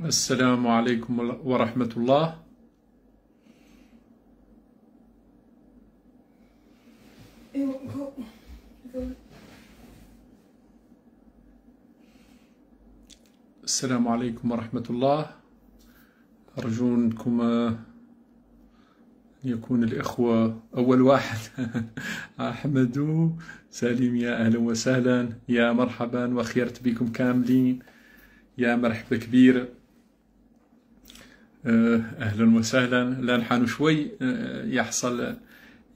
السلام عليكم ورحمة الله. السلام عليكم ورحمة الله. أرجو أنكم يكون الإخوة أول واحد أحمد سليم، يا أهلا وسهلا، يا مرحبا وخيرت بكم كاملين، يا مرحبا كبير، أهلا وسهلا. لا نحن شوي يحصل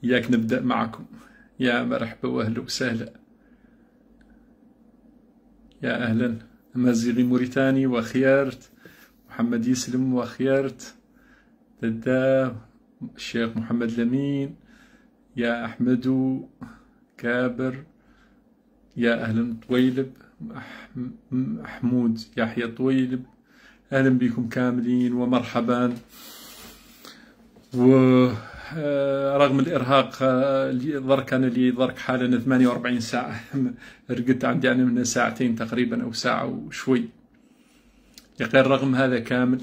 ياك نبدأ معكم، يا مرحبا وأهلا وسهلا، يا أهلا. مازيغي موريتاني وخيرت، محمد يسلم وخيرت، ددا الشيخ محمد لمين، يا أحمد كابر، يا أهلا طويلب، محمود يحيى طويلب، أهلا بكم كاملين ومرحبا. ورغم الإرهاق ضرك أنا لي ضرك حالنا 48 ساعة رقدت عندي أنا من ساعتين تقريبا أو ساعة وشوي. يقول رغم هذا كامل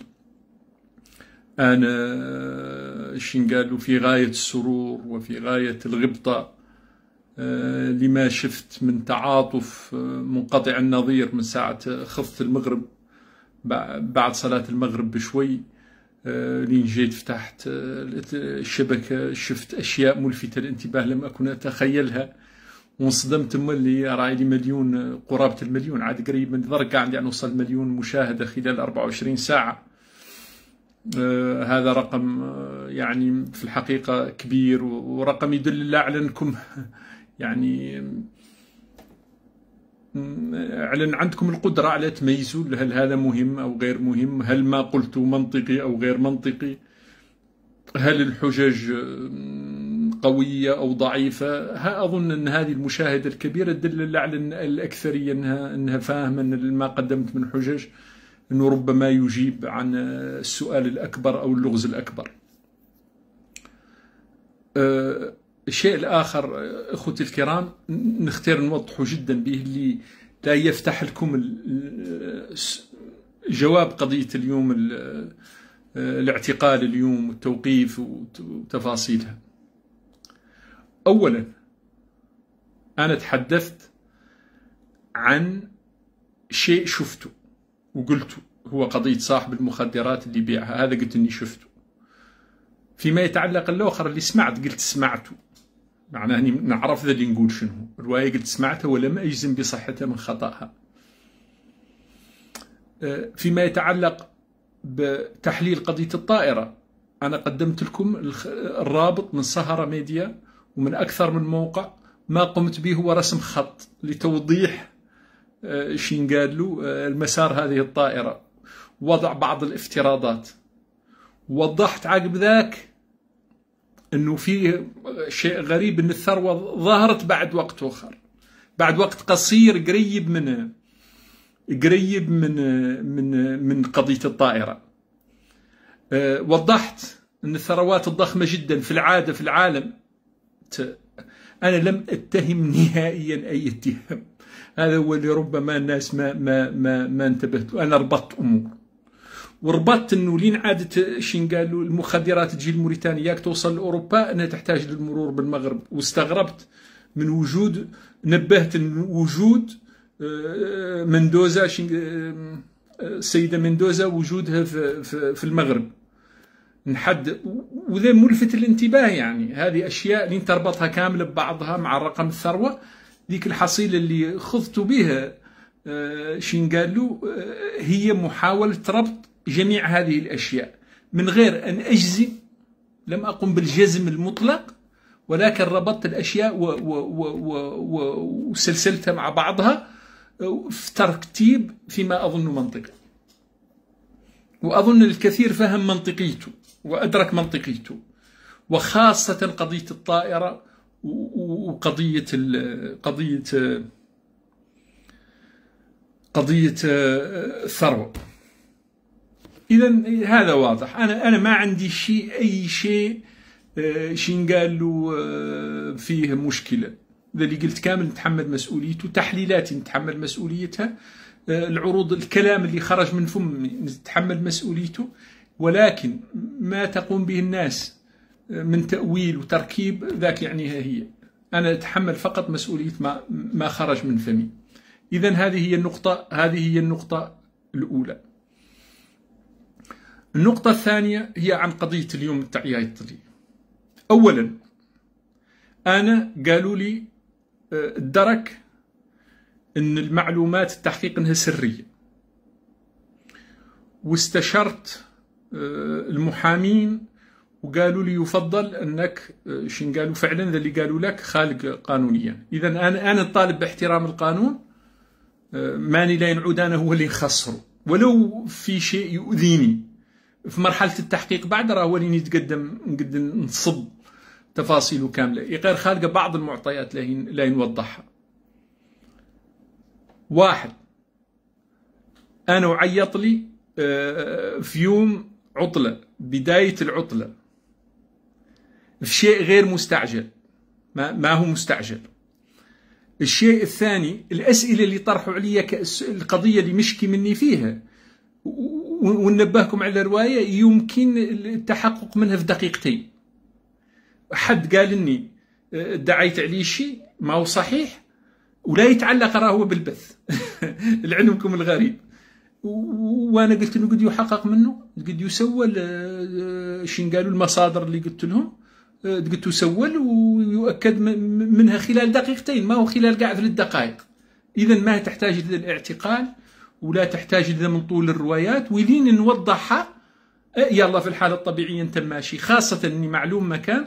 أنا قالوا في غاية السرور وفي غاية الغبطة لما شفت من تعاطف منقطع النظير من ساعة خفت المغرب، بعد صلاة المغرب بشوي لين جيت فتحت الشبكة شفت أشياء ملفتة للانتباه لم أكن أتخيلها، وانصدمت ملي راعي لي مليون، قرابة المليون، عاد قريب من ذرق عندي أن أوصل مليون مشاهدة خلال 24 ساعة. هذا رقم يعني في الحقيقة كبير، ورقم يدل على أنكم يعني أعلن عندكم القدرة على تميزوا هل هذا مهم أو غير مهم، هل ما قلت منطقي أو غير منطقي، هل الحجج قوية أو ضعيفة. أظن أن هذه المشاهدة الكبيرة تدل على الأكثرية أنها فاهمة أن ما قدمت من حجج أنه ربما يجيب عن السؤال الأكبر أو اللغز الأكبر. الشيء الآخر أخوتي الكرام نختار نوضحه جدا به اللي لا يفتح لكم جواب قضية اليوم، الاعتقال اليوم والتوقيف وتفاصيلها. أولا أنا تحدثت عن شيء شفته وقلته، هو قضية صاحب المخدرات اللي بيعها، هذا قلت أني شفته. فيما يتعلق الآخر اللي سمعت قلت سمعته، معناه أني نعرف ذا اللي نقول شنو الرواية، قلت سمعتها ولم أجزم بصحتها من خطأها. فيما يتعلق بتحليل قضية الطائرة أنا قدمت لكم الرابط من سهرة ميديا ومن أكثر من موقع، ما قمت به هو رسم خط لتوضيح شين قال له المسار هذه الطائرة، وضع بعض الافتراضات. وضحت عقب ذاك أنه فيه شيء غريب، أن الثروة ظهرت بعد وقت آخر، بعد وقت قصير قريب من قضية الطائرة. وضحت أن الثروات الضخمة جدا في العادة في العالم، أنا لم أتهم نهائيا أي اتهام، هذا هو اللي ربما الناس ما انتبهت. أنا ربطت أمور، وربطت أنه لين عادت شين قالوا المخدرات تجي لموريتانيا ياك توصل لأوروبا أنها تحتاج للمرور بالمغرب، واستغربت من وجود، نبهت أن وجود مندوزا السيدة مندوزا وجودها في المغرب نحد، وذا ملفت الانتباه. يعني هذه أشياء لين تربطها كاملة ببعضها مع رقم الثروة، ذيك الحصيلة اللي خضت بها شين قالوا هي محاولة ربط جميع هذه الأشياء من غير أن أجزم، لم أقم بالجزم المطلق، ولكن ربطت الأشياء وسلسلتها مع بعضها في ترتيب فيما أظن منطقي، وأظن الكثير فهم منطقيته وأدرك منطقيته، وخاصة قضية الطائرة وقضية الثروة. إذن هذا واضح. أنا ما عندي أي شيء شين قال له فيه مشكلة، اللي قلت كامل نتحمل مسؤوليته، تحليلاتي نتحمل مسؤوليتها، العروض الكلام اللي خرج من فمي نتحمل مسؤوليته، ولكن ما تقوم به الناس من تأويل وتركيب ذاك يعني هي أنا أتحمل فقط مسؤولية ما خرج من فمي. إذن هذه هي النقطة الأولى. النقطة الثانية هي عن قضية اليوم التعيا الطلي. أولا أنا قالوا لي الدرك أن المعلومات التحقيق أنها سرية، واستشرت المحامين وقالوا لي يفضل أنك شن قالوا فعلا ذا اللي قالوا لك خالق قانونيا. إذن أنا طالب باحترام القانون، ماني لا ينعود أنا هو اللي نخسره ولو في شيء يؤذيني في مرحلة التحقيق. بعد راه هو اللي نتقدم نصب تفاصيله كاملة، غير خالقة بعض المعطيات لا ينوضحها. واحد، أنا وعيط لي في يوم عطلة، بداية العطلة، في شيء غير مستعجل، ما هو مستعجل. الشيء الثاني، الأسئلة اللي طرحوا علي القضية اللي مشكي مني فيها وننبهكم على رواية يمكن التحقق منها في دقيقتين. حد قال اني دعيت عليه شيء ما هو صحيح ولا يتعلق راه هو بالبث لعلمكم الغريب، وانا قلت له قد يحقق منه، قد يسول شين قالوا المصادر اللي قلت لهم، قلت يسول ويؤكد منها خلال دقيقتين، ما هو خلال قاع 3 دقائق. اذا ما تحتاج الى الاعتقال ولا تحتاج الى من طول الروايات، ولين نوضحها يلا في الحالة الطبيعية انت ماشي، خاصة اني معلوم مكان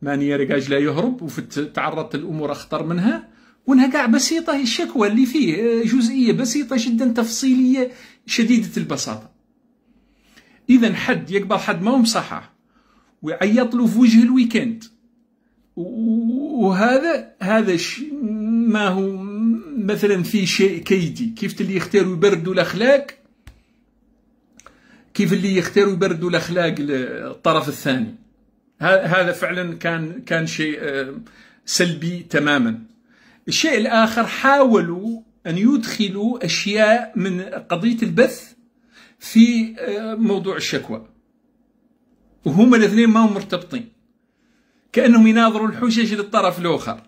ماني رجاج لا يهرب، وتعرضت الامور اخطر منها، وانها قاع بسيطة. هي الشكوى اللي فيه جزئية بسيطة جدا تفصيلية شديدة البساطة. اذا حد يقبل حد ما هو مصحح ويعيط له في وجه الويكند، وهذا ما هو مثلا في شيء كيدي، كيف اللي يختاروا يبردوا الاخلاق، كيف اللي يختاروا يبردوا الاخلاق الطرف الثاني. هذا فعلا كان شيء سلبي تماما. الشيء الآخر، حاولوا أن يدخلوا أشياء من قضية البث في موضوع الشكوى، وهما الاثنين ما هم مرتبطين، كأنهم يناظروا الحجج للطرف الآخر.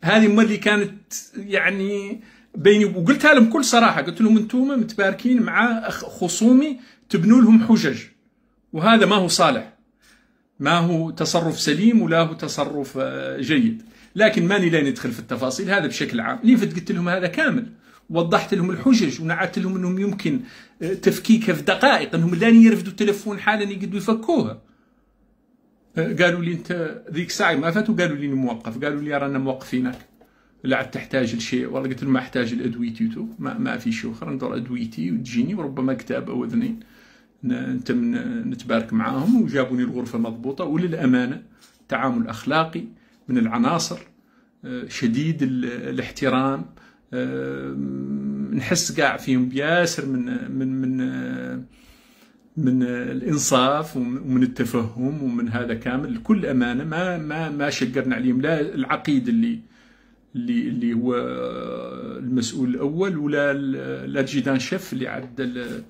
هذه اللي كانت يعني بيني، وقلتها لهم بكل صراحة، قلت لهم انتم متباركين مع خصومي تبنوا لهم حجج، وهذا ما هو صالح، ما هو تصرف سليم ولا هو تصرف جيد. لكن ماني لا ندخل في التفاصيل هذا بشكل عام. ليفت قلت لهم هذا كامل، وضحت لهم الحجج ونعت لهم انهم يمكن تفكيكها في دقائق، انهم لا يرفدوا التلفون حالا يقدروا يفكوها. قالوا لي انت ذيك الساعه ما فاتوا، قالوا لي موقف، قالوا لي رانا موقفينك لا عاد تحتاج لشيء. والله قلت لهم ما احتاج لادويتي، ما في شيء اخر، ندور ادويتي وتجيني، وربما كتاب او اذنين انت نتبارك معاهم. وجابوني الغرفه مضبوطه، وللامانه تعامل اخلاقي من العناصر، شديد الاحترام، نحس قاع فيهم بياسر من الانصاف ومن التفهم ومن هذا كامل. بكل امانه ما شقرنا عليهم، لا العقيد اللي هو المسؤول الاول ولا الادجيدان شيف اللي عدل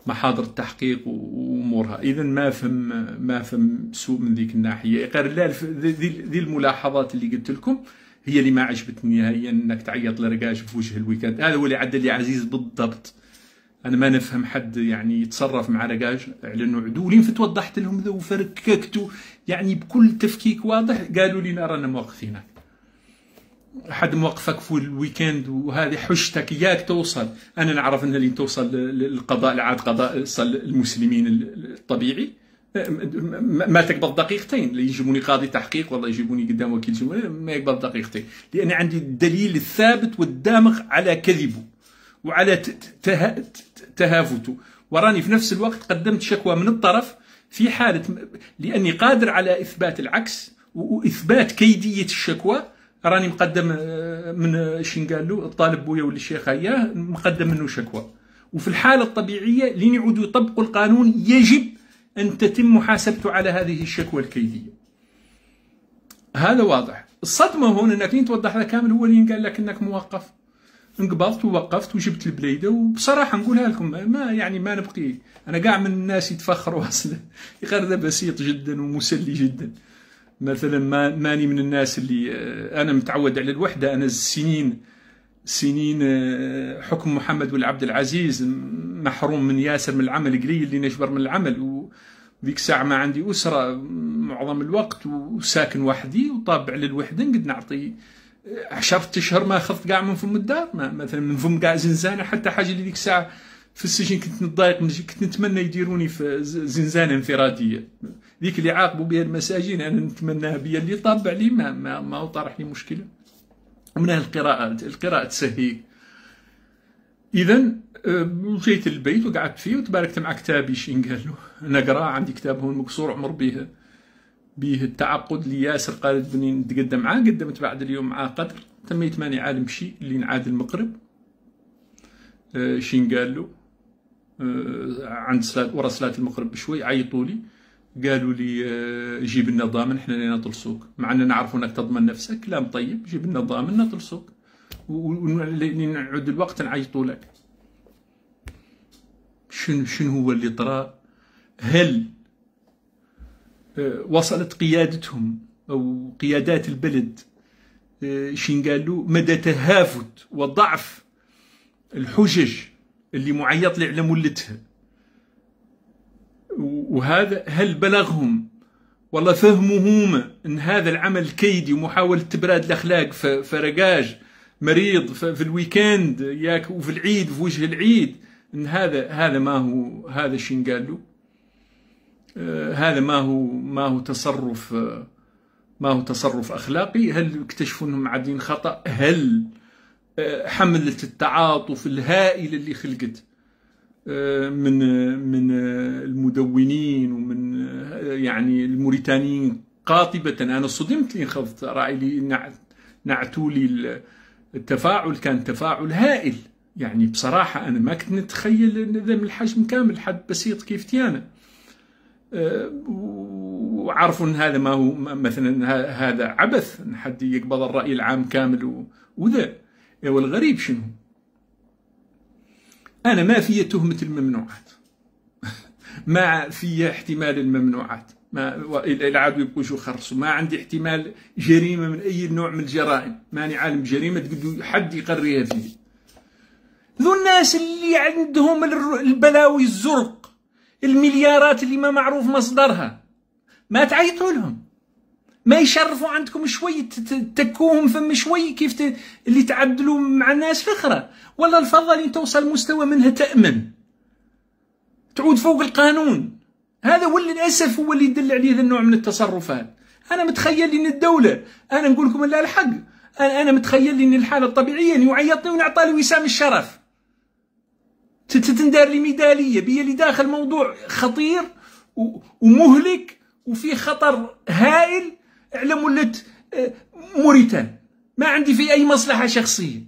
محاضر التحقيق وامورها. اذا ما فهم سوء من ذيك الناحيه. غير لا ذي الملاحظات اللي قلت لكم هي اللي ما عجبتني نهائيا، انك تعيط لرقاش في وجه الويكند. هذا هو اللي عدل لي عزيز بالضبط. انا ما نفهم حد يعني يتصرف مع رقاش على انه عدولين، فتوضحت لهم ذا وفرككتوا يعني بكل تفكيك واضح. قالوا لي رانا موقفينك، حد موقفك في الويكند وهذه حجتك، اياك توصل. انا نعرف ان اللي توصل للقضاء العاد، قضاء المسلمين الطبيعي، ما تقبل دقيقتين. اللي يجيبوني قاضي تحقيق والله يجيبوني قدام وكيل جمهورية ما يقبل دقيقتين، لان عندي الدليل الثابت والدامغ على كذبه وعلى تهافته. وراني في نفس الوقت قدمت شكوى من الطرف في حالة لأني قادر على إثبات العكس وإثبات كيدية الشكوى. راني مقدم من شين قال له الطالب بويا واللي الشيخ اياه مقدم منه شكوى. وفي الحالة الطبيعية لين يعودوا يطبقوا القانون يجب أن تتم محاسبته على هذه الشكوى الكيدية. هذا واضح. الصدمة هون أنك لين توضح هذا كامل هو اللي قال لك أنك موقف. انقبضت ووقفت وجبت البليده، وبصراحه نقولها لكم ما يعني ما نبقي انا كاع من الناس يتفخروا اصلا. غير ذا بسيط جدا ومسلي جدا. مثلا ماني من الناس اللي انا متعود على الوحده. انا سنين حكم محمد بن عبد العزيز محروم من ياسر من العمل، قليل اللي نجبر من العمل، وذيك الساعه ما عندي اسره معظم الوقت وساكن وحدي وطابع للوحده. نقد نعطي 10 اشهر ما اخذت كاع من فم الدار، مثلا من فم كاع زنزانه. حتى حاجه اللي ديك الساعه في السجن كنت نتضايق، كنت نتمنى يديروني في زنزانه انفراديه، ذيك اللي عاقبوا بها المساجين انا نتمناها بيا. اللي طابع لي ما طرح لي مشكله. ومنها القراءه تسهيك. اذا جيت البيت وقعدت فيه وتباركت مع كتابي شين قال له نقرا. عندي كتاب هون مقصور عمر به التعقد اللي ياسر قالت بني نتقدم معاه. قدمت بعد اليوم معاه قدر. تميت ماني عالم شيء اللي نعاد المقرب. شين قال له عند صلاة ورا صلاة المغرب بشوي عيطوا لي قالوا لي جيب لنا ضامن احنا اللي نطلسوك، مع اننا نعرفوا انك تضمن نفسك. كلام طيب، جيب لنا ضامن نطلسوك ونعود الوقت نعيطوا لك. شنو هو اللي طرا؟ هل وصلت قيادتهم او قيادات البلد شين قالوا مدى تهافت وضعف الحجج اللي معيط لي على مولتها؟ وهذا هل بلغهم والله فهموهم ان هذا العمل كيدي ومحاولة تبراد الاخلاق في رقاج مريض في الويكند ياك وفي العيد في وجه العيد، ان هذا ما هو هذا شين قالوا هذا ما هو تصرف اخلاقي؟ هل اكتشفوا انهم عادين خطأ؟ هل حملة التعاطف الهائلة اللي خلقت من المدونين ومن يعني الموريتانيين قاطبة؟ أنا صدمت لي خفت راعي لي نعتوا لي التفاعل، كان تفاعل هائل. يعني بصراحة أنا ما كنت نتخيل أن ذا من الحجم كامل، حد بسيط كيف تيانا. وعرفوا أن هذا ما هو مثلا هذا عبث أن حد يقبض الرأي العام كامل وذا. والغريب شنو؟ أنا ما في تهمة الممنوعات ما في احتمال الممنوعات، ما العادوا يبقوا شو خرصوا، ما عندي احتمال جريمة من أي نوع من الجرائم، ماني عالم جريمة تقدر حد يقريها فيه. ذو الناس اللي عندهم البلاوي الزرق، المليارات اللي ما معروف مصدرها، ما تعيطوا لهم؟ ما يشرفوا عندكم شوي تكوهم فم شوي كيف اللي تعدلوا مع الناس الأخرى؟ ولا الفضل اللي توصل مستوى منها تأمن تعود فوق القانون؟ هذا هو للأسف هو اللي يدل عليه هذا النوع من التصرفات. أنا متخيل إن الدولة، أنا نقول لكم لا الحق، أنا متخيل إن الحالة الطبيعية إن يعيطني ونعطى لي وسام الشرف، تندار لي ميدالية بيا اللي داخل موضوع خطير ومهلك وفيه خطر هائل على ملة موريتان. ما عندي فيه أي مصلحة شخصية،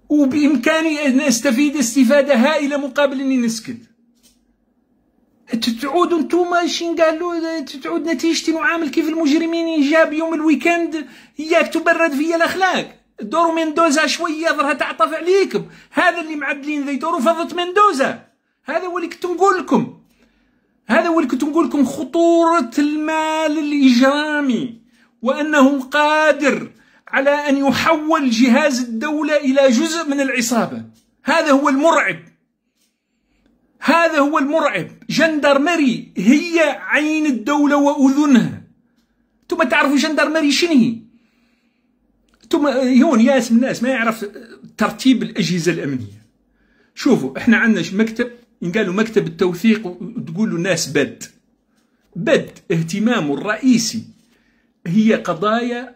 وبإمكاني أن أستفيد استفادة هائلة مقابل أني نسكت. تعودوا انتوما شين قالوا تعود نتيجتي معامل كيف المجرمين جاب يوم الويكند إياك تبرد فيا الأخلاق. دوروا مندوزا شوية ظهرها تعطف عليكم. هذا اللي معدلين ذي دوروا فضة مندوزا. هذا هو اللي كنت نقول لكم، هذا هو اللي كنت نقول لكم، خطورة المال الإجرامي وأنه قادر على أن يحول جهاز الدولة إلى جزء من العصابة. هذا هو المرعب، هذا هو المرعب. جندرمري هي عين الدولة وأذنها. ثم تعرفوا جندرمري شنهي؟ ثم هون ياس من الناس ما يعرف ترتيب الأجهزة الأمنية. شوفوا احنا عندنا مكتب ينقالوا مكتب التوثيق، وتقولوا الناس بد اهتمامه الرئيسي هي قضايا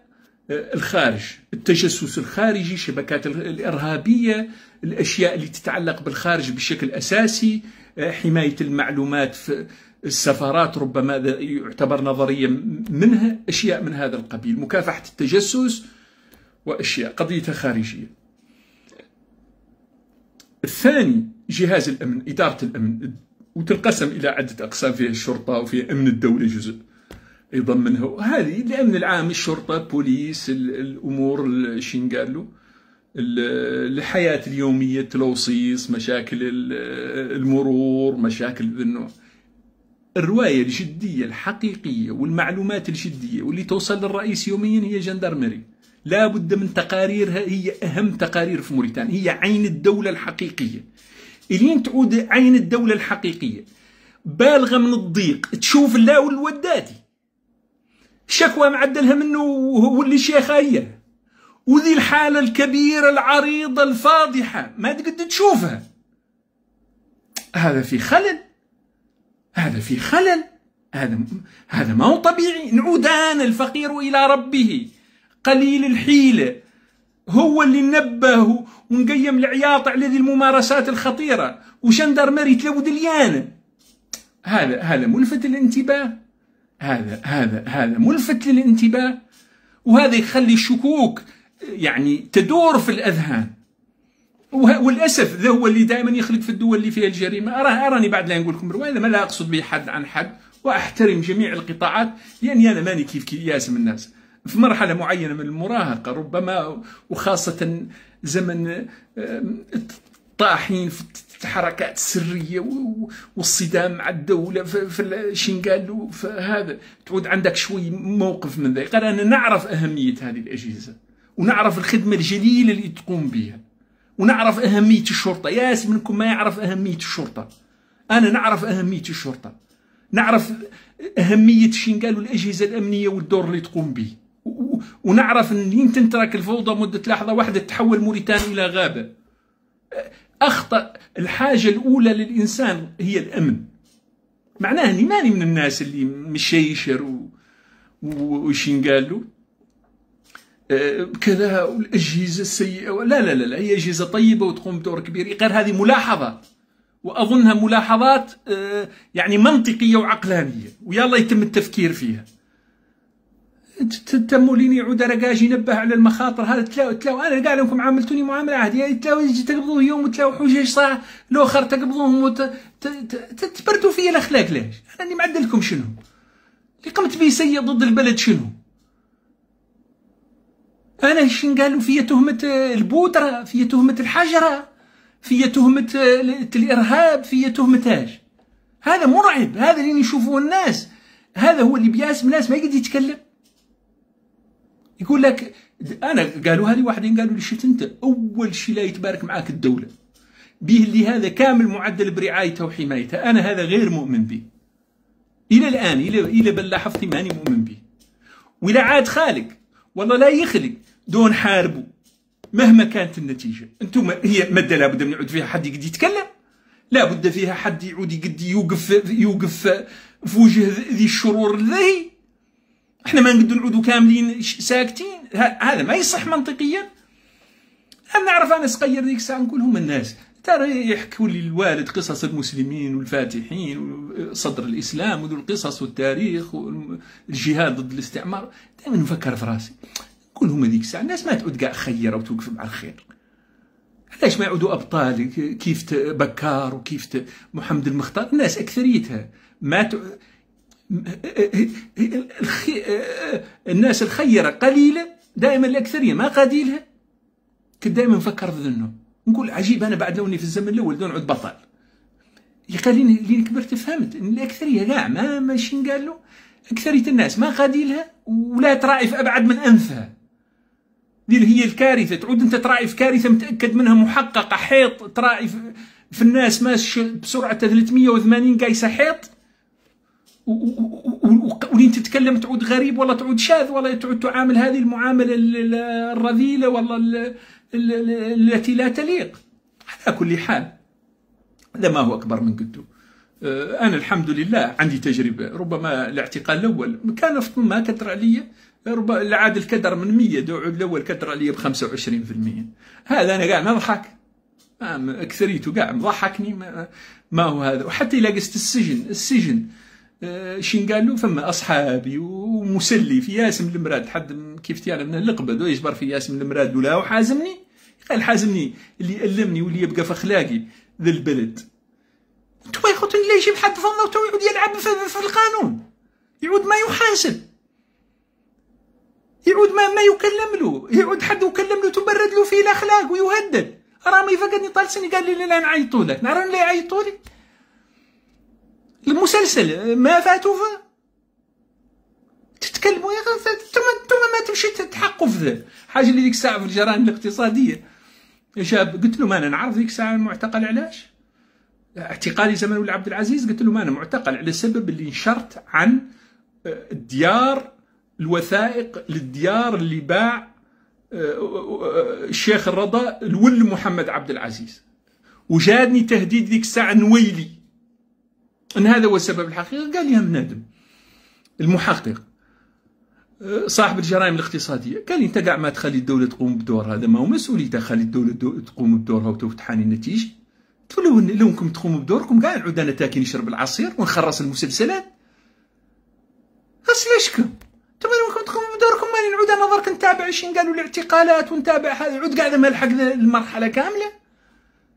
الخارج، التجسس الخارجي، الشبكات الإرهابية، الأشياء اللي تتعلق بالخارج بشكل أساسي، حماية المعلومات في السفارات ربما يعتبر نظريا منها، أشياء من هذا القبيل، مكافحة التجسس وأشياء قضيتها خارجية. الثاني جهاز الأمن، إدارة الأمن، وتنقسم إلى عدة أقسام، فيها الشرطة وفيها أمن الدولة جزء يضمنها. هذه الأمن العام، الشرطة، بوليس، الأمور شين قالوا الحياة اليومية، التلوصيص، مشاكل المرور، مشاكل ذا النوع. الرواية الجدية الحقيقية والمعلومات الجدية واللي توصل للرئيس يوميا هي جندرمري. لا بد من تقاريرها، هي أهم تقارير في موريتانيا، هي عين الدولة الحقيقية. إلين تعود عين الدولة الحقيقية بالغة من الضيق، تشوف اللاو الودادي شكوى معدلها منه واللي شيخاية، وذي الحالة الكبيرة العريضة الفاضحة ما تقدر تشوفها. هذا في خلل، هذا في خلل، هذا ما هو طبيعي. نعودان الفقير إلى ربه قليل الحيلة، هو اللي نبه ونقيم العياط على ذي الممارسات الخطيرة، وجندرمري تلود اليانة. هذا ملفت للانتباه، هذا ملفت للانتباه، وهذا يخلي الشكوك يعني تدور في الأذهان. والأسف ذا هو اللي دائما يخلق في الدول اللي فيها الجريمة. أراني بعد لا نقول لكم رواية، ما لا أقصد به حد عن حد، وأحترم جميع القطاعات، لأني أنا ماني كيف ياسم الناس في مرحلة معينة من المراهقة ربما، وخاصة زمن الطاحين في الحركات السرية والصدام مع الدولة في الشنقال، فهذا تعود عندك شوي موقف من ذلك. أنا نعرف أهمية هذه الأجهزة، ونعرف الخدمة الجليلة اللي تقوم بها، ونعرف أهمية الشرطة. ياس منكم ما يعرف أهمية الشرطة، أنا نعرف أهمية الشرطة، نعرف أهمية الشنقال والأجهزة الأمنية والدور اللي تقوم به، ونعرف أن لين تنترك الفوضى مدة لحظة واحدة تحول موريتانيا إلى غابة. أخطأ. الحاجة الأولى للإنسان هي الأمن. معناه أني ماني من الناس اللي مشيشر وشنقال له كذا والأجهزة السيئة. لا لا لا، هي أجهزة طيبة وتقوم بدور كبير. غير هذه ملاحظة، وأظنها ملاحظات يعني منطقية وعقلانية، ويلا يتم التفكير فيها. تتموا لين يعود رقاجي ينبه على المخاطر. هذا تلاو أنا قاعد لكم عاملتوني معاملة عادية، تلاو يجي تقبضوه يوم وتلاو حجاج ساعة الآخر تقبضوهم تبردوا فيا الأخلاق. ليش؟ أنا اللي معدل لكم شنو؟ اللي قمت به سيء ضد البلد شنو؟ أنا شن قالوا فيا تهمة البودرة، فيا تهمة الحجرة، فيا تهمة الإرهاب، فيا تهمة تاج. هذا مرعب، هذا اللي يشوفوه الناس، هذا هو اللي بياسم الناس ما يقدر يتكلم. يقول لك أنا قالوا هذه واحدين قالوا لي شت أنت أول شيء لا يتبارك معاك الدولة به اللي هذا كامل معدل برعايته وحمايته. أنا هذا غير مؤمن به إلى الآن، إلى بل لاحظتي ماني مؤمن به. وإذا عاد خالق والله لا يخلق دون حاربوا مهما كانت النتيجة. أنتم هي مادة لابد من يعود فيها حد يقد يتكلم، لابد فيها حد يعود يقد يوقف في وجه ذي الشرور الذي احنا ما نقدر نعودوا كاملين ساكتين. هذا ما يصح منطقيا. أنا نعرف أنا صغير ذيك الساعة نقول هم الناس ترى يحكوا لي الوالد قصص المسلمين والفاتحين وصدر الإسلام وذو القصص والتاريخ والجهاد ضد الاستعمار. دائما نفكر في راسي نقول هم ذيك الساعة الناس ما تعود كاع خيرة وتوقف مع الخير. علاش ما يعودوا أبطال كيف بكار وكيف محمد المختار؟ الناس أكثريتها ما الناس الخيرة قليلة، دائما الأكثرية ما قاديلها. كنت دائما نفكر في ذنه نقول عجيب أنا بعد لوني في الزمن الأول دون عود بطل. يخليني لين كبرت فهمت إن الأكثرية كاع ما ماشي قال له أكثرية الناس ما قاديلها ولا تراعي في أبعد من أنفها. ذي هي الكارثة. تعود أنت تراعي في كارثة متأكد منها محققة، حيط تراعي في الناس ماشي بسرعة 380 قايسة حيط، ولين تتكلم تعود غريب والله تعود شاذ والله تعود تعامل هذه المعاملة الرذيلة والله التي لا تليق. على كل حال هذا ما هو أكبر من قده. أنا الحمد لله عندي تجربة. ربما الاعتقال الأول كان ما كثر علي، ربما العاد الكدر من 100 دوعود الأول كثر علي ب 25%. هذا أنا قاعد نضحك، أكثريته قاعد مضحكني ما هو هذا. وحتى إلى قست السجن شين قال له فما أصحابي ومسلي في ياسم المراد حد كيف تيانا من اللقبة دو يجبر في ياسم المراد ولا وحازمني قال حازمني اللي يألمني واللي يبقى في أخلاقي ذا البلد. انتوا يا خوتي اللي يجيب حد فضله وتو يعود يلعب في القانون، يعود ما يحاسب، يعود ما يكلم له، يعود حد يكلم له تبرد له فيه الاخلاق ويهدد. راه ما يفقدني طالسني قال لي لا نعيطوا لك، نرى لا يعيطوا لي. المسلسل ما فاتوا تتكلموا يا اخي، انتم ما تمشي تحقوا في حاجه اللي ديك الساعه في الجرائم الاقتصاديه. يا شاب قلت له ما انا نعرف ديك الساعه المعتقل علاش؟ اعتقالي زمن ولي عبد العزيز، قلت له ما انا معتقل على السبب اللي نشرت عن الديار، الوثائق للديار اللي باع الشيخ الرضا الول محمد عبد العزيز، وجادني تهديد ذيك الساعه نويلي ان هذا هو السبب الحقيقي. قال لي منادم المحقق صاحب الجرائم الاقتصاديه، قال لي انت كاع ما تخلي الدوله تقوم بدور، هذا ما هو مسؤوليتها، خلي الدوله تقوم بدورها وتوتحاني النتيجه. قلت له لو انكم تقوموا بدوركم كاع نعود انا تاكي نشرب العصير ونخرص المسلسلات. ليشكم انتم انكم تقوموا بدوركم ماني نعود انا درك نتابع اش قالوا الاعتقالات ونتابع هذا، نعود قاعده ما لحق المرحله كامله.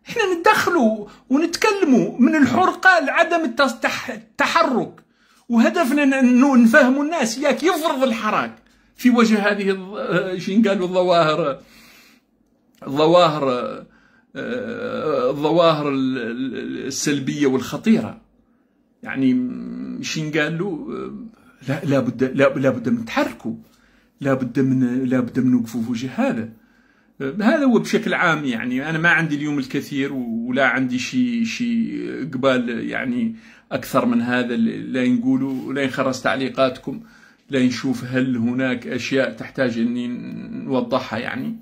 احنا ندخلوا ونتكلموا من الحرقه لعدم التحرك، وهدفنا انه نفهموا الناس ياك يفرض الحراك في وجه هذه شين قالوا الظواهر السلبيه والخطيره. يعني شين قالوا لا بد من نتحركوا، لا بد من نوقفوا في وجه هذا هو بشكل عام. يعني انا ما عندي اليوم الكثير ولا عندي شيء قبال يعني اكثر من هذا، لا نقولوا ولا نخرج تعليقاتكم، لا نشوف هل هناك اشياء تحتاج اني نوضحها. يعني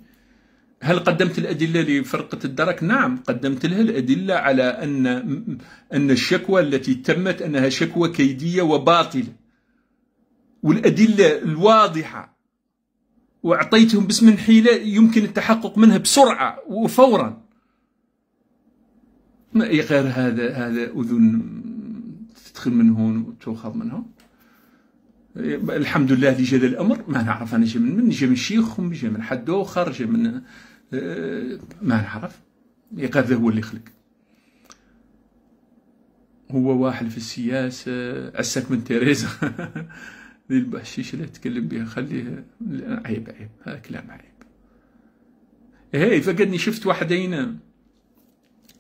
هل قدمت الادله لفرقه الدرك؟ نعم قدمت لها الادله على ان الشكوى التي تمت انها شكوى كيديه وباطله، والادله الواضحه واعطيتهم باسم حيله يمكن التحقق منها بسرعه وفورا. غير هذا اذن تدخل من هون وتؤخذ من هون. الحمد لله اللي جا الامر ما نعرف انا جا من جا شيخهم، جا من حد اخر، جا من ما نعرف. هذا هو اللي خلق. هو واحد في السياسه عساك من تيريزا ذي البحشيش اللي تتكلم بها خليها، عيب هذا كلام عيب. هي فقدني شفت وحدين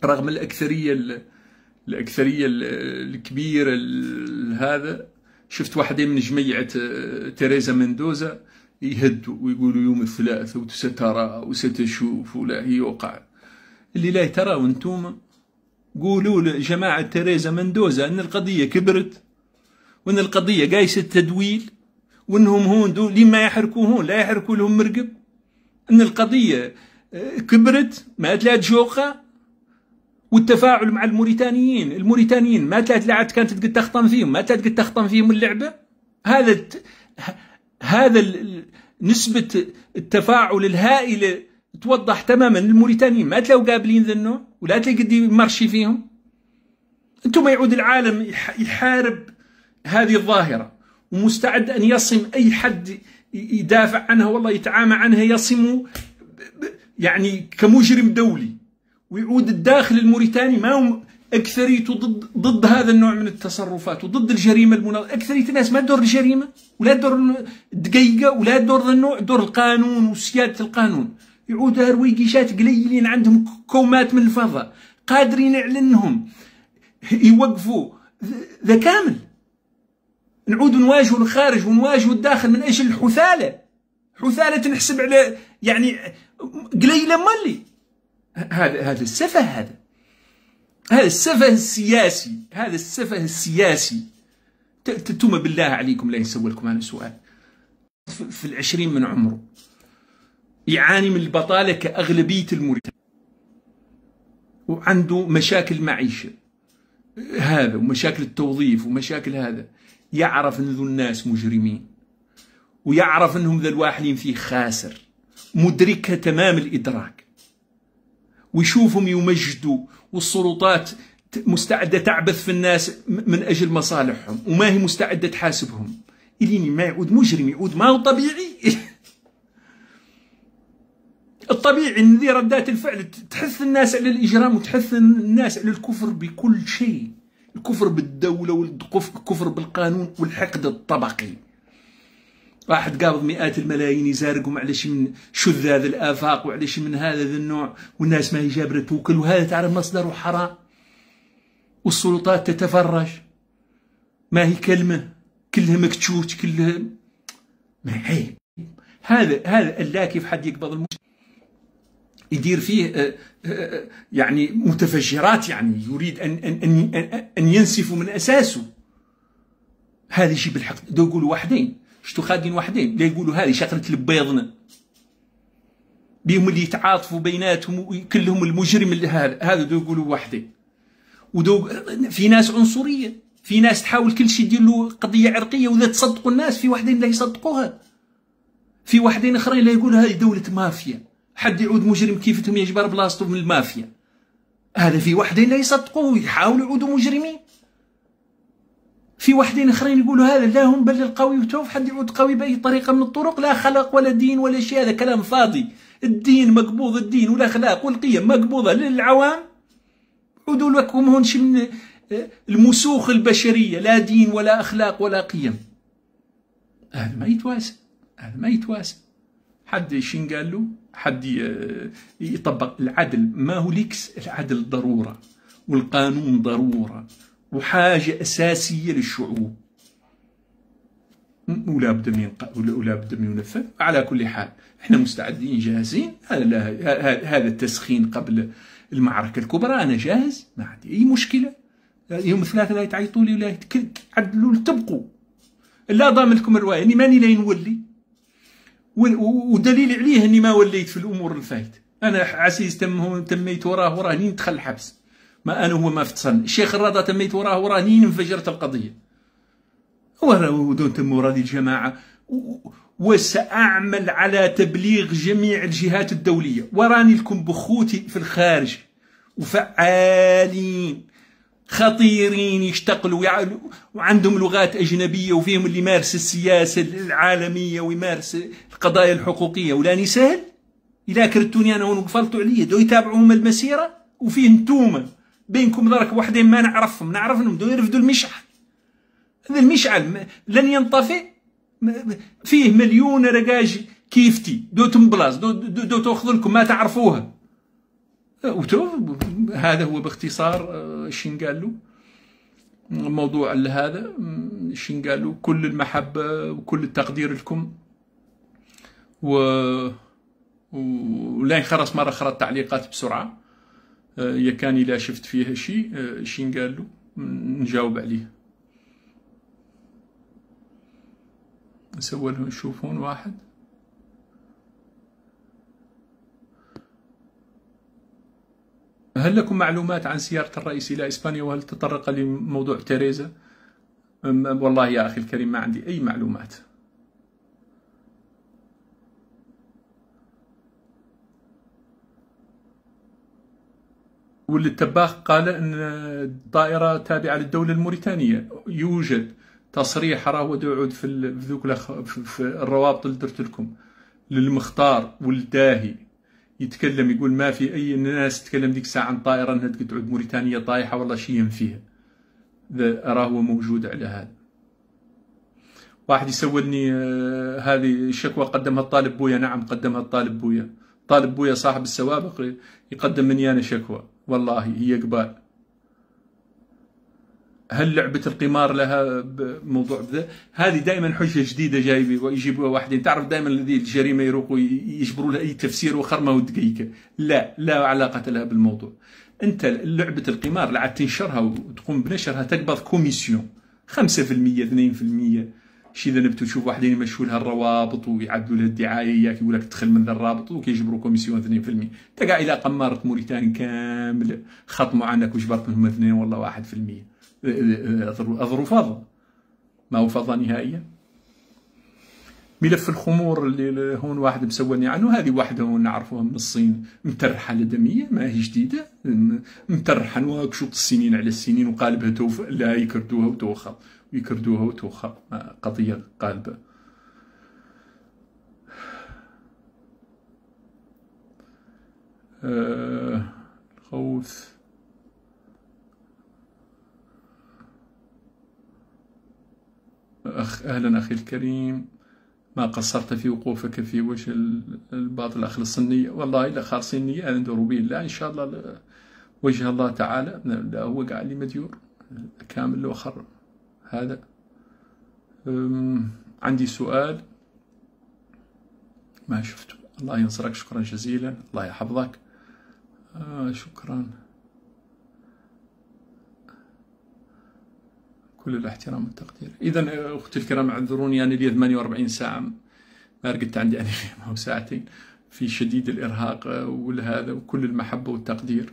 رغم الأكثرية الكبيرة هذا، شفت وحدين من جميعة تيريزا مندوزا يهدوا ويقولوا يوم الثلاثاء وسترى وستشوف ولا يوقع. اللي لا ترى وانتم قولوا لجماعة تيريزا مندوزا ان القضية كبرت، وان القضيه قايسه تدويل، وانهم هون دول لما يحركوا هون لا يحركوا لهم مرقب، ان القضيه كبرت ما تلات جوقه. والتفاعل مع الموريتانيين ما تلات كانت تقد تخطم فيهم، ما تلات قد تخطم فيهم اللعبه. هذا نسبه التفاعل الهائله توضح تماما. الموريتانيين ما تلاقوا قابلين ذا النوع ولا تلاقي قد يمرشي فيهم. انتم يعود العالم يحارب هذه الظاهرة ومستعد أن يصم أي حد يدافع عنها، والله يتعامى عنها يصم يعني كمجرم دولي. ويعود الداخل الموريتاني ما هم أكثريته ضد هذا النوع من التصرفات وضد الجريمة المناظرة. أكثرية الناس ما تدور الجريمة ولا تدور الدقيقة ولا تدور ذا النوع، دور القانون وسيادة القانون. يعود هرويقيشات قليلين عندهم كومات من الفضاء قادرين يعلنهم يوقفوا ذا كامل. نعود نواجهوا الخارج ونواجهوا الداخل من اجل حثالة تنحسب على يعني قليلة مالي. هذا السفه، هذا السفه السياسي. انتم بالله عليكم لا يسوى لكم هذا السؤال. في 20 من عمره يعاني من البطالة كأغلبية الموريتانيين، وعنده مشاكل معيشة هذا ومشاكل التوظيف ومشاكل هذا. يعرف ان ذو الناس مجرمين، ويعرف انهم ذا الواحدين فيه خاسر، مدركها تمام الادراك، ويشوفهم يمجدوا والسلطات مستعده تعبث في الناس من اجل مصالحهم وما هي مستعده تحاسبهم. الين ما يعود مجرم، يعود ما هو طبيعي. الطبيعي ان ذي ردات الفعل تحث الناس على الاجرام وتحث الناس على الكفر بكل شيء، الكفر بالدولة والكفر بالقانون والحقد الطبقي. واحد قابض مئات الملايين يزارقهم على شي من شذاذ الآفاق وعلى شي من هذا النوع، والناس ما هي جابرة توكل، وهذا تعرف مصدره حرام، والسلطات تتفرج، ما هي كلمة كلها مكتشوت كلها ما عيب. هذا الله كيف حد يقبض المجتمع يدير فيه يعني متفجرات، يعني يريد أن ينسفوا من أساسه. هذا شيء بالحق دو يقولوا وحدين، شتو خادين وحدين، لا يقولوا هذه شغلة البيضنا بهم اللي يتعاطفوا بيناتهم كلهم المجرم اللي هذا دو يقولوا وحدين. ودو في ناس عنصرية، في ناس تحاول كل شيء تدير له قضية عرقية، وإذا تصدقوا الناس في وحدين لا يصدقوها، في وحدين آخرين لا يقولوا هذه دولة مافيا، حد يعود مجرم كيفتهم يجبر بلاصتهم من المافيا. هذا في وحدين لا يصدقوه، يحاولوا يعودوا مجرمين. في وحدين اخرين يقولوا هذا لا هم بل القوي وتوف حد يعود قوي باي طريقه من الطرق، لا خلق ولا دين ولا شيء، هذا كلام فاضي. الدين مقبوض، الدين والاخلاق والقيم مقبوضه للعوام، عودوا لكم هونش من المسوخ البشريه، لا دين ولا اخلاق ولا قيم. هذا ما يتواسى، هذا ما يتواسى. حد شين قال له، حد يطبق العدل، ما هو ليكس، العدل ضروره والقانون ضروره وحاجة أساسية للشعوب، ولا بد من ينفذ. على كل حال احنا مستعدين جاهزين. هذا التسخين قبل المعركة الكبرى، أنا جاهز، ما عندي أي مشكلة. يوم الثلاثاء لا يتعيطوا لي ولا يعدلوا، تبقوا لا ضامن لكم الرواية اني ماني لا نولي، ودليل عليه اني ما وليت في الامور الفايت. انا عسيز تميت وراه نين دخل الحبس، ما انا هو ما فتصل. الشيخ الرضا تميت وراه نين انفجرت القضيه. ودون تم راضي الجماعه، وساعمل على تبليغ جميع الجهات الدوليه، وراني لكم بخوتي في الخارج وفعالين خطيرين يشتغلوا وعندهم لغات أجنبية، وفيهم اللي يمارس السياسة العالمية ويمارس القضايا الحقوقية. ولاني سهل إلا كرتوني أنا وقفلتوا عليا دو يتابعوهم المسيرة، وفيه نتوما بينكم درك وحدين ما نعرفهم دو يرفدوا المشعل. هذا المشعل لن ينطفئ، فيه مليون رقاج كيفتي دو تنبلاص دو تاخذ لكم ما تعرفوها. هذا هو باختصار شين قال له موضوع هذا. شين قال له كل المحبة وكل التقدير لكم، ولا خرص مرة خرط تعليقات بسرعة يكاني لا شفت فيها شيء. شين قال له نجاوب عليه. نسوي لهم نشوفون واحد. هل لكم معلومات عن زيارة الرئيس إلى إسبانيا، وهل تطرق لموضوع تيريزا؟ والله يا أخي الكريم ما عندي أي معلومات. واللي التباخ قال أن الطائرة تابعة للدولة الموريتانية. يوجد تصريح راه يعود في الروابط اللي درت لكم للمختار والداهي، يتكلم يقول ما في أي الناس تتكلم ديك الساعة عن طائرة أنها تعود موريتانية طايحة والله شي فيها. راه هو موجود على هذا. واحد يسولني هذه الشكوى قدمها الطالب بويا. نعم قدمها الطالب بويا. طالب بويا صاحب السوابق يقدم مني أنا شكوى، والله هي قبال. هل لعبة القمار لها موضوع بذا؟ هذه دائما حجة جديدة جايبة ويجيبوها واحدين. تعرف دائما الذي الجريمة يروحوا يجبروا لها أي تفسير وخرمة ودقيقة. لا علاقة لها بالموضوع. أنت لعبة القمار لعد تنشرها وتقوم بنشرها تقبض كوميسيون 5% 2%. شي إذا نبتوا تشوف واحدين يمشوا لها الروابط ويعدوا لها الدعاية إياك يقول لك تدخل من ذا الرابط وكيجبروا كوميسيون 2%. تقع إلى قمارة موريتاني كامل خطموا عنك وجبرت منهم 2 والله 1%. أضروا فضل، ما هو فضل نهائيا. ملف الخمور اللي هون واحد مسولني عنه، هذه واحدة هون نعرفوها من الصين، مترحة لدمية ما هي جديدة، مترحة واكشوط السنين على السنين وقالبها توفى. لا يكردوها وتوخى ويكردوها وتوخى، قضية قالبة. الخوث أهلا أخي الكريم. ما قصرت في وقوفك في وجه الباطل أخلص النية. والله إلا خالصين النية أنا ندور به الله إن شاء الله وجه الله تعالى. لا هو قاعد لي مديور كامل لو خر هذا. عندي سؤال ما شفته. الله ينصرك، شكرا جزيلا، الله يحفظك. شكرا، كل الاحترام والتقدير. إذا أختي الكرام اعذروني، أنا لي 48 ساعة ما رقدت، عندي أنا فيها ساعتين في شديد الإرهاق والهذا، وكل المحبة والتقدير.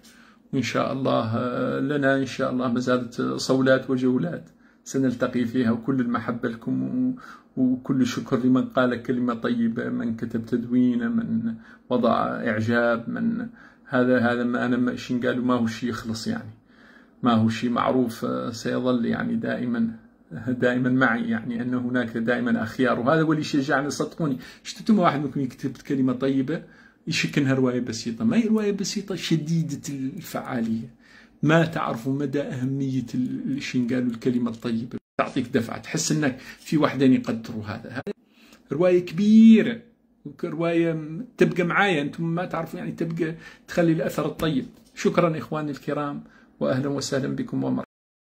وإن شاء الله لنا إن شاء الله ما زالت صولات وجولات سنلتقي فيها، وكل المحبة لكم وكل شكر لمن قال كلمة طيبة، من كتب تدوين، من وضع إعجاب، من هذا ما أنا ما قالوا ما هو شيء يخلص، يعني ما هو شيء معروف، سيظل يعني دائما معي، يعني أن هناك دائما أخيار، وهذا هو اللي يشجعني. صدقوني شفتم واحد منكم يكتب كلمة طيبة يشكنها رواية بسيطة، ما هي رواية بسيطة شديدة الفعالية، ما تعرفوا مدى أهمية قالوا الكلمة الطيبة، تعطيك دفعة، تحس أنك في وحدين يقدروا هذا رواية كبيرة، رواية تبقى معايا، أنتم ما تعرفوا يعني تبقى تخلي الأثر الطيب. شكرا إخواني الكرام، وأهلا وسهلا بكم ومرحبا.